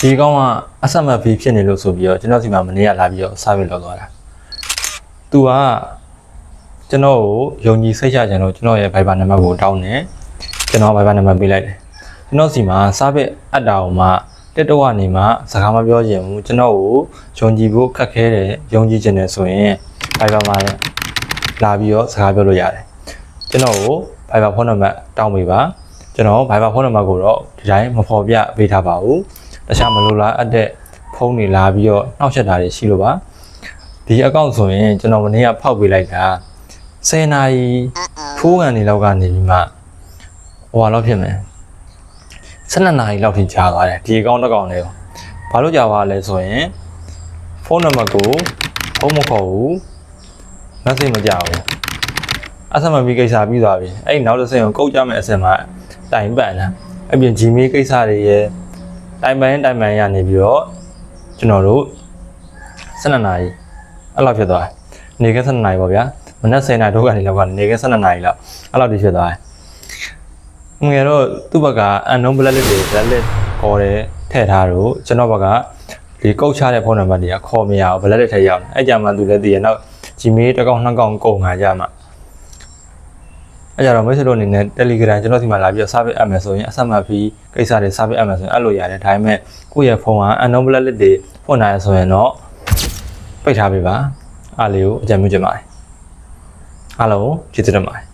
ဒီကောင်ကအဆက်မဖီဖြစ်နေလို့ဆိုပြီးတော့ကျွန်တော်စီမှာမနေ့ကလာပြီးတော့စာပြလောက်သွားတာသူကကျွန်တော်ကိုယုံကြည်စိတ်ချကြလို့ကျွန်တော်ရဲ့ Viber နံပါတ်ကိုတောင်းတယ်ကျွန်တော် Viber နံပါတ်ပေးလိုက်တယ်ကျွန်တော်စီမှာစာပြအပ်တာကိုမှတက်တော့ကနေမှစကားမပြောချင်ဘူးကျွန်တော်ကိုယုံကြည်ဖို့ခက်ခဲတယ်ယုံကြည်ခြင်းတယ်ဆိုရင် Viber မှာလာပြီးတော့စကားပြောလို့ရတယ်ကျွန်တော်ကို Viber ဖုန်းနံပါတ်တောင်းပေးပါကျွန်တော် Viber ဖုန်းနံပါတ်ကိုတော့ဒီတိုင်းမဖော်ပြပေးထားပါဘူးတခြားမလိုလားအပ်တဲ့ဖုန်းတွေလာပြီးတော့နှောက်ယှက်တာတွေရှိလို့ပါဒီအကောင့်ဆိုရင်ကျွန်တော်မနေ့ကဖောက်ပေးလိုက်တာ10နာရီဖိုးကန်နေလောက်ကနေပြီးမှဟိုလောက်ဖြစ်မယ်12နာရီလောက်ထိကြာသွားတယ်ဒီအကောင့်တစ်ကောင်လေးကိုဘာလို့ကြာသွားလဲဆိုရင်ဖုန်းနံပါတ်ကိုဖုန်းမခေါ်ဘူးmessage မကြောက်ဘူးအဆမမီကိစ္စပြီးသွားပြီအဲ့နောက်တစ်ဆင့်ကိုကုတ်ကြမယ်အဆင့်မှာတိုင်ပန်တာအပြင် Gmail ကိစ္စတွေရဲ့တိုင်ပန်ရနေပြီးတော့ကျွန်တော်တို့12နာရီအဲ့လောက်ဖြစ်သွားတယ်နေက12နာရီပေါ့ဗျာမနက်10နာရီတော့ကနေလောက်ကနေက12နာရီလောက်အဲ့လောက်ထိဖြစ်သွားတယ်ငယ်တော့သူ့ဘက်က unknown blacklist တွေ blacklist ခေါ်တယ်ထည့်ထားတော့ကျွန်တော်ဘက်ကဒီကုတ်ချတဲ့ဖုန်းနံပါတ်တွေကခေါ်မရဘူး blacklist ထည့်ရောက်တယ်အဲ့ကြမှာသူလည်းသိရနောက် Gmail တစ်ကောင်နှစ်ကောင်ကုန်လာကြမှာအဲ့ကြတော့မိတ်ဆွေတို့အနေနဲ့ Telegram ကျွန်တော်ဒီမှာလာပြီးတော့ service app မယ်ဆိုရင်အဆက်မဖီးကိစ္စတွေ service app မယ်ဆိုရင်အဲ့လိုရတယ်ဒါပေမဲ့ကိုယ့်ရဲ့ဖုန်းက unknown blacklist တွေဖွင့်လာရဆိုရင်တော့ပိတ်ထားပေးပါအားလေးကိုအကြံပြုချင်ပါတယ်အားလုံးကျေးဇူးတင်ပါတယ်